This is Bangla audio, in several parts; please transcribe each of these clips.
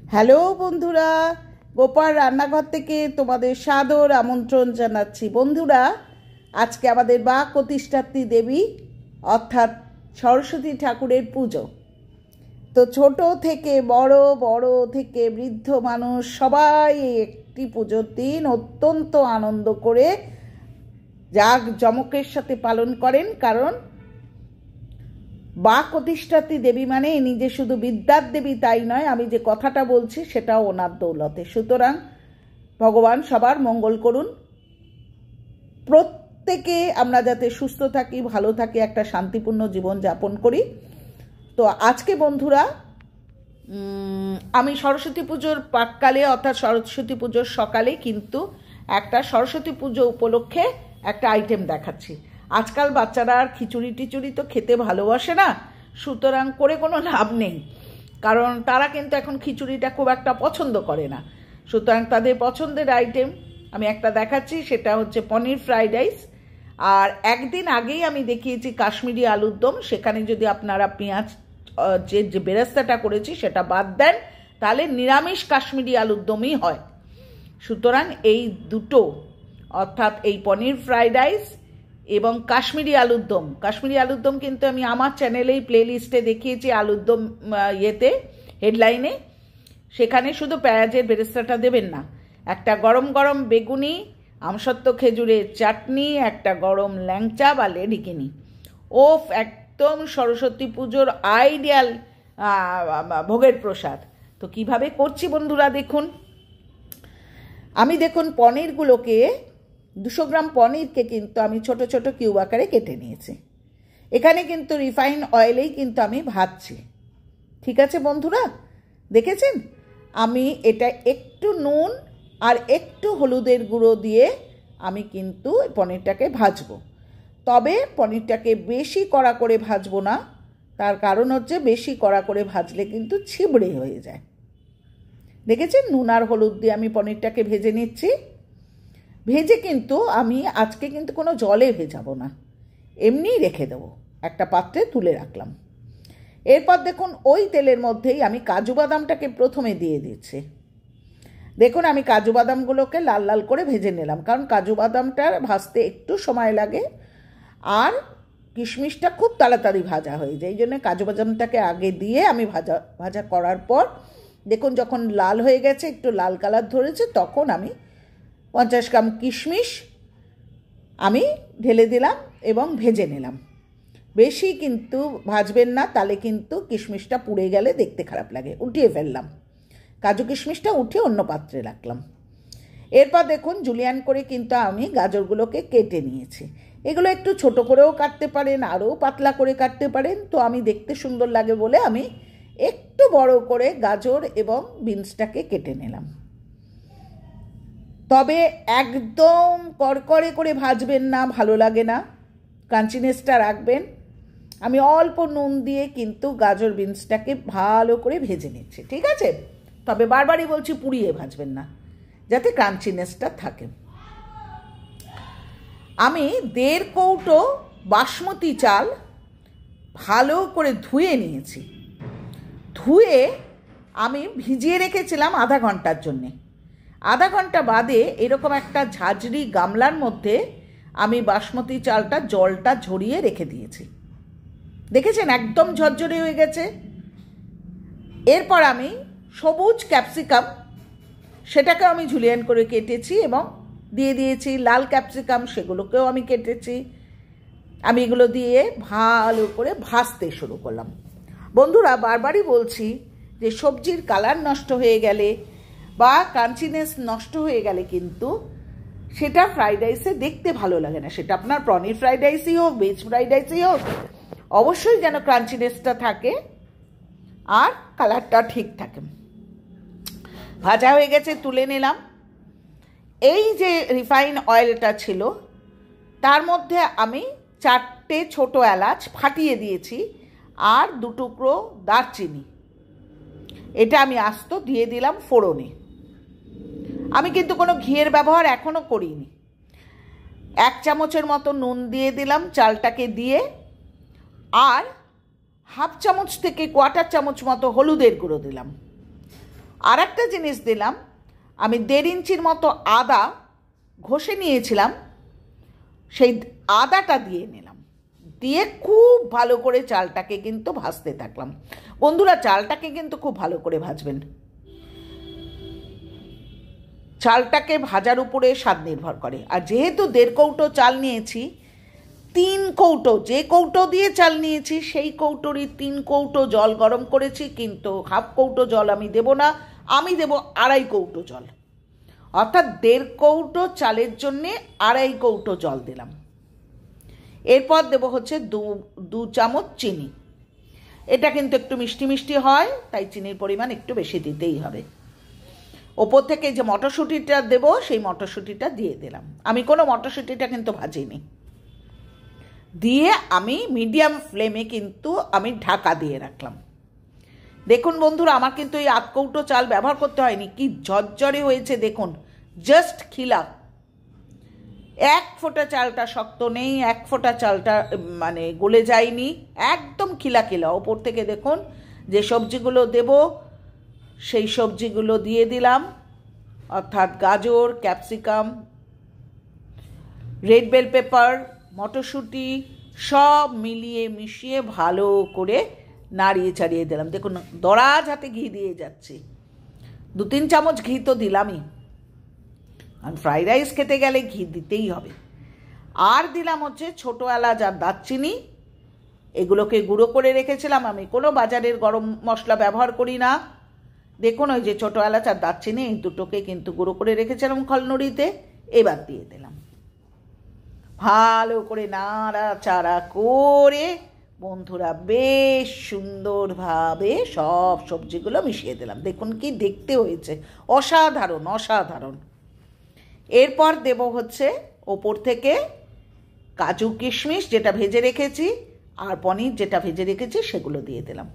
হ্যালো বন্ধুরা, গোপাল রান্নাঘর থেকে তোমাদের সাদর আমন্ত্রণ জানাচ্ছি। বন্ধুরা, আজকে আমাদের বাক অধিষ্ঠাত্রী দেবী অর্থাৎ সরস্বতী ঠাকুরের পুজো। তো ছোট থেকে বড়, বড় থেকে বৃদ্ধ মানুষ সবাই এই একটি পুজোর দিন অত্যন্ত আনন্দ করে জাঁকজমকের সাথে পালন করেন। কারণ বাক অধিষ্ঠাত্রী দেবী মানে নিজে শুধু বিদ্যার দেবী তাই নয়, আমি যে কথাটা বলছি সেটাও ওনার দৌলতে। সুতরাং ভগবান সবার মঙ্গল করুন, প্রত্যেকে আমরা যাতে সুস্থ থাকি, ভালো থাকি, একটা শান্তিপূর্ণ জীবন যাপন করি। তো আজকে বন্ধুরা আমি সরস্বতী পুজোর প্রাক্কালে অর্থাৎ সরস্বতী পুজোর সকালে কিন্তু একটা সরস্বতী পুজো উপলক্ষে একটা আইটেম দেখাচ্ছি। আজকাল বাচ্চারা আর খিচুড়ি টিচুড়ি তো খেতে ভালোবাসে না, সুতরাং করে কোনো লাভ নেই, কারণ তারা কিন্তু এখন খিচুড়িটা খুব একটা পছন্দ করে না। সুতরাং তাদের পছন্দের আইটেম আমি একটা দেখাচ্ছি, সেটা হচ্ছে পনির ফ্রাইড রাইস। আর একদিন আগেই আমি দেখিয়েছি কাশ্মীরি আলুর দম। সেখানে যদি আপনারা পেঁয়াজ যে বেরেস্তাটা করেছি সেটা বাদ দেন, তাহলে নিরামিষ কাশ্মীরি আলুর দমই হয়। সুতরাং এই দুটো অর্থাৎ এই পনির ফ্রাইড রাইস এবং কাশ্মীরি আলুর দম কিন্তু আমি আমার চ্যানেলেই প্লে লিস্টে দেখিয়েছি, আলুর দম হেডলাইনে। সেখানে শুধু পেঁয়াজের বেরেস্তাটা দেবেন না, একটা গরম গরম বেগুনি, আমসত্ত্ব খেজুরের চাটনি, একটা গরম ল্যাংচা বা লেডিকিনি। একদম সরস্বতী পুজোর আইডিয়াল ভোগের প্রসাদ। তো কিভাবে করছি বন্ধুরা দেখুন। আমি দেখুন পনিরগুলোকে 200 গ্রাম পনিরকে কিন্তু আমি ছোট ছোট কিউব আকারে কেটে নিয়েছি। এখানে কিন্তু রিফাইন অয়েলেই কিন্তু আমি ভাজছি। ঠিক আছে বন্ধুরা, দেখেছেন? আমি এটা একটু নুন আর একটু হলুদের গুঁড়ো দিয়ে আমি কিন্তু পনিরটাকে ভাজবো। তবে পনিরটাকে বেশি কড়া করে ভাজবো না, তার কারণ হচ্ছে বেশি কড়া করে ভাজলে কিন্তু ছিবড়ে হয়ে যায়। দেখেছেন, নুন আর হলুদ দিয়ে আমি পনিরটাকে ভেজে নিচ্ছি। ভেজে কিন্তু আমি আজকে কিন্তু কোনো জলে ভেজাবো না, এমনিই রেখে দেবো, একটা পাত্রে তুলে রাখলাম। এরপর দেখুন ওই তেলের মধ্যেই আমি কাজু বাদামটাকে প্রথমে দিয়ে দিচ্ছি। দেখুন আমি কাজু বাদামগুলোকে লাল লাল করে ভেজে নিলাম, কারণ কাজু বাদামটা ভাজতে একটু সময় লাগে আর কিশমিশটা খুব তাড়াতাড়ি ভাজা হয়ে যায়। এই জন্য কাজু বাদামটাকে আগে দিয়ে আমি ভাজা করার পর দেখুন যখন লাল হয়ে গেছে, একটু লাল কালার ধরেছে, তখন আমি 50 গ্রাম কিশমিশ আমি ঢেলে দিলাম এবং ভেজে নিলাম। বেশি কিন্তু ভাজবেন না, তাহলে কিন্তু কিশমিশটা পুড়ে গেলে দেখতে খারাপ লাগে। উঠিয়ে ফেললাম, কাজু কিশমিশটা উঠিয়ে অন্য পাত্রে রাখলাম। এরপর দেখুন জুলিয়ান করে কিন্তু আমি গাজরগুলোকে কেটে নিয়েছি। এগুলো একটু ছোট করেও কাটতে পারেন, আরও পাতলা করে কাটতে পারেন। তো আমি দেখতে সুন্দর লাগে বলে আমি একটু বড় করে গাজর এবং বিনসটাকে কেটে নিলাম। তবে একদম কড়কড়ে করে ভাজবেন না, ভালো লাগে না, ক্রাঞ্চিনেসটা রাখবেন। আমি অল্প নুন দিয়ে কিন্তু গাজর বিনসটাকে ভালো করে ভেজে নিচ্ছি, ঠিক আছে? তবে বারবারই বলছি পুড়িয়ে ভাজবেন না, যাতে ক্রাঞ্চিনেসটা থাকে। আমি 1.5 কৌটো বাসমতি চাল ভালো করে ধুয়ে নিয়েছি। ধুয়ে আমি ভিজিয়ে রেখেছিলাম আধা ঘন্টার জন্যে। আধা ঘন্টা বাদে এরকম একটা ঝাঁঝরি গামলার মধ্যে আমি বাসমতি চালটা জলটা ঝরিয়ে রেখে দিয়েছি। দেখেছেন একদম ঝরঝরে হয়ে গেছে। এরপর আমি সবুজ ক্যাপসিকাম, সেটাকে আমি জুলিয়ান করে কেটেছি এবং দিয়ে দিয়েছি। লাল ক্যাপসিকাম, সেগুলোকেও আমি কেটেছি। আমি এগুলো দিয়ে ভালো করে ভাজতে শুরু করলাম। বন্ধুরা, বারবারই বলছি যে সবজির কালার নষ্ট হয়ে গেলে বা ক্রাঞ্চিনেস নষ্ট হয়ে গেলে কিন্তু সেটা ফ্রাইড রাইসে দেখতে ভালো লাগে না। সেটা আপনার পনির ফ্রাইড রাইসই হোক, ভেজ ফ্রাইড রাইসই হোক, অবশ্যই যেন ক্রাঞ্চিনেসটা থাকে আর কালারটা ঠিক থাকে। ভাজা হয়ে গেছে, তুলে নিলাম। এই যে রিফাইন অয়েলটা ছিল তার মধ্যে আমি 4টে ছোট এলাচ ফাটিয়ে দিয়েছি আর 2 টুকরো দারচিনি, এটা আমি আস্ত দিয়ে দিলাম ফোড়নে। আমি কিন্তু কোনো ঘিয়ের ব্যবহার এখনও করিনি। 1 চামচের মতো নুন দিয়ে দিলাম চালটাকে দিয়ে, আর 1/2 চামচ থেকে 1/4 চামচ মতো হলুদের গুঁড়ো দিলাম। আর একটা জিনিস দিলাম, আমি 1.5 ইঞ্চির মতো আদা ঘষে নিয়েছিলাম, সেই আদাটা দিয়ে নিলাম, দিয়ে খুব ভালো করে চালটাকে কিন্তু ভাজতে থাকলাম। বন্ধুরা, চালটাকে কিন্তু খুব ভালো করে ভাজবেন। চালটাকে ভাজার উপরে স্বাদ নির্ভর করে। আর যেহেতু 1.5 কৌটো চাল নিয়েছি, 3 কৌটো, যে কৌটো দিয়ে চাল নিয়েছি সেই কৌটোরই 3 কৌটো জল গরম করেছি, কিন্তু 1/2 কৌটো জল আমি দেব না, আমি দেব 2.5 কৌটো জল। অর্থাৎ 1.5 কৌটো চালের জন্যে 2.5 কৌটো জল দিলাম। এরপর দেব হচ্ছে 2 চামচ চিনি। এটা কিন্তু একটু মিষ্টি মিষ্টি হয়, তাই চিনির পরিমাণ একটু বেশি দিতেই হবে। ওপর থেকে যে মটরশুঁটিটা দেব, সেই মটরশুঁটিটা দিয়ে দিলাম। আমি কোনো মটরশুঁটিটা কিন্তু ভাজিনি। দিয়ে আমি মিডিয়াম ফ্লেমে কিন্তু আমি ঢাকা দিয়ে রাখলাম। দেখুন বন্ধুরা, আমার কিন্তু এই 1/2 কৌটো চাল ব্যবহার করতে হয়নি, কি ঝরঝরে হয়েছে দেখুন, জাস্ট খিলা। 1 ফোঁটা চালটা শক্ত নেই, 1 ফোঁটা চালটা মানে গলে যায়নি, একদম খিলা খিলা। ওপর থেকে দেখুন যে সবজিগুলো দেব সেই সবজিগুলো দিয়ে দিলাম, অর্থাৎ গাজর, ক্যাপসিকাম, রেড বেল পেপার, মটরশুঁটি সব মিলিয়ে মিশিয়ে ভালো করে নাড়িয়ে চাড়িয়ে দিলাম। দেখুন দরাজ হাতে ঘি দিয়ে যাচ্ছি, 2-3 চামচ ঘি তো দিলামই, আর ফ্রাইড রাইস খেতে গেলে ঘি দিতেই হবে। আর দিলাম হচ্ছে ছোটো এলাচ আর দারচিনি, এগুলোকে গুঁড়ো করে রেখেছিলাম। আমি কোনো বাজারের গরম মশলা ব্যবহার করি না। দেখুন ওই যে ছোটো এলাচ আর দারচিনি, এই দুটোকে কিন্তু গুঁড়ো করে রেখেছিলাম খলনুড়িতে, এবার দিয়ে দিলাম। ভালো করে নাড়াচাড়া করে বন্ধুরা বেশ সুন্দরভাবে সব সবজিগুলো মিশিয়ে দিলাম। দেখুন কি দেখতে হয়েছে, অসাধারণ অসাধারণ। এরপর দেব হচ্ছে ওপর থেকে কাজু কিশমিশ যেটা ভেজে রেখেছি, আর পনির যেটা ভেজে রেখেছি সেগুলো দিয়ে দিলাম।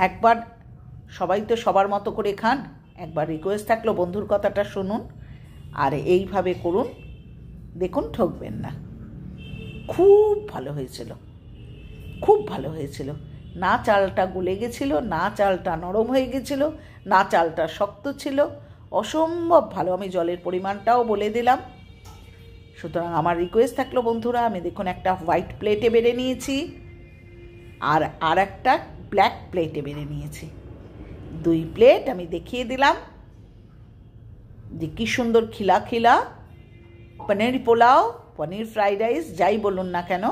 একবার সবাই তো সবার মতো করে খান, একবার রিকোয়েস্ট থাকলো বন্ধুর কথাটা শুনুন আর এইভাবে করুন, দেখুন ঠকবেন না। খুব ভালো হয়েছিল, খুব ভালো হয়েছিল। না চালটা গলে গেছিল, না চালটা নরম হয়ে গেছিল, না চালটা শক্ত ছিল, অসম্ভব ভালো। আমি জলের পরিমাণটাও বলে দিলাম। সুতরাং আমার রিকোয়েস্ট থাকলো বন্ধুরা, আমি দেখুন একটা হোয়াইট প্লেটে বেড়ে নিয়েছি আর একটা ব্ল্যাক প্লেটে বেড়ে নিয়েছি। 2 প্লেট আমি দেখিয়ে দিলাম যে কী সুন্দর খিলা খিলা পনির পোলাও, পনির ফ্রাইড রাইস যাই বলুন না কেন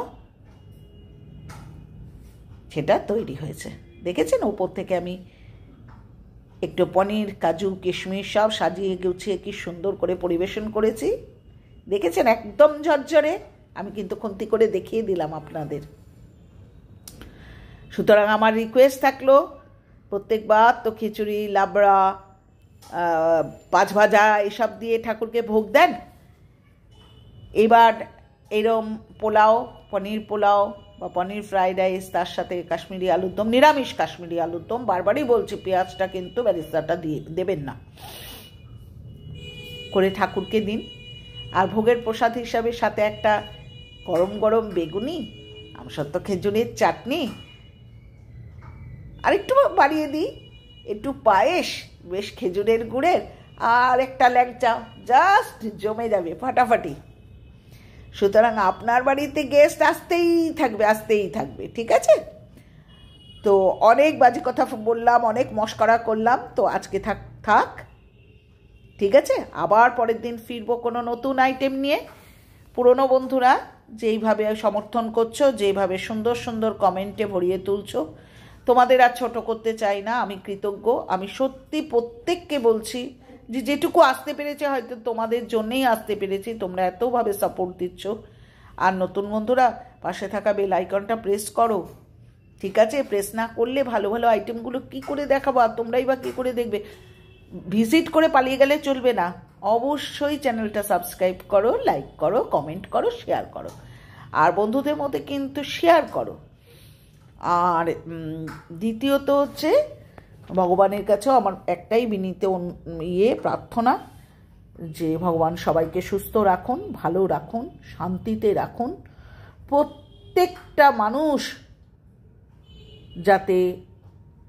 সেটা তৈরি হয়েছে। দেখেছেন ওপর থেকে আমি একটু পনির, কাজু, কিশমিশ সব সাজিয়ে গুছিয়ে কি সুন্দর করে পরিবেশন করেছি। দেখেছেন একদম ঝরঝরে, আমি কিন্তু খুন্তি করে দেখিয়ে দিলাম আপনাদের। সুতরাং আমার রিকোয়েস্ট থাকলো, প্রত্যেকবার তো খিচুড়ি, লাবড়া, 5 ভাজা এসব দিয়ে ঠাকুরকে ভোগ দেন, এবার এরম পোলাও, পনির পোলাও বা পনির ফ্রাইড রাইস, তার সাথে কাশ্মীরি আলুর দম, নিরামিষ কাশ্মীরি আলুর দম, বারবারই বলছি পেঁয়াজটা কিন্তু বেরেস্তাটা দিয়ে দেবেন না, করে ঠাকুরকে দিন। আর ভোগের প্রসাদ হিসাবে সাথে একটা গরম গরম বেগুনি, আমসত্ব খেজুরের চাটনি, আর একটু বাড়িয়ে দিই একটু পায়েস বেশ খেজুরের গুড়ের, আর একটা ল্যাংচা, জাস্ট জমে যাবে ফাটাফাটি। সুতরাং আপনার বাড়িতে গেস্ট আসতেই থাকবে আসতেই থাকবে, ঠিক আছে? তো অনেক বাজে কথা বললাম, অনেক মশকরা করলাম, তো আজকে থাক, ঠিক আছে? আবার পরের দিন ফিরবো কোনো নতুন আইটেম নিয়ে। পুরনো বন্ধুরা যেইভাবে সমর্থন করছো, যেইভাবে সুন্দর সুন্দর কমেন্টে ভরিয়ে তুলছো, তোমাদের আর ছোট করতে চাই না, আমি কৃতজ্ঞ। আমি সত্যি প্রত্যেককে বলছি যে যেটুকু আসতে পেরেছে হয়তো তোমাদের জন্যেই আসতে পেরেছি, তোমরা এতভাবে সাপোর্ট দিচ্ছ। আর নতুন বন্ধুরা পাশে থাকা বেল আইকনটা প্রেস করো, ঠিক আছে? প্রেস না করলে ভালো ভালো আইটেমগুলো কি করে দেখাবো, আর তোমরাই বা কী করে দেখবে? ভিজিট করে পালিয়ে গেলে চলবে না, অবশ্যই চ্যানেলটা সাবস্ক্রাইব করো, লাইক করো, কমেন্ট করো, শেয়ার করো, আর বন্ধুদের মধ্যে কিন্তু শেয়ার করো। আর দ্বিতীয়ত হচ্ছে ভগবানের কাছেও আমার একটাই বিনীত প্রার্থনা যে ভগবান সবাইকে সুস্থ রাখুন, ভালো রাখুন, শান্তিতে রাখুন, প্রত্যেকটা মানুষ যাতে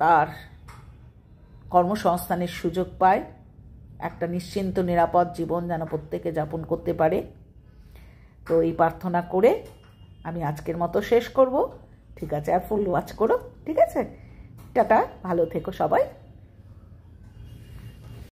তার কর্মসংস্থানের সুযোগ পায়, একটা নিশ্চিন্ত নিরাপদ জীবন যেন প্রত্যেকে যাপন করতে পারে। তো এই প্রার্থনা করে আমি আজকের মতো শেষ করব। ঠিক আছে, আর ফুল ওয়াচ করো। ঠিক আছে, টাটা, ভালো থেকো সবাই।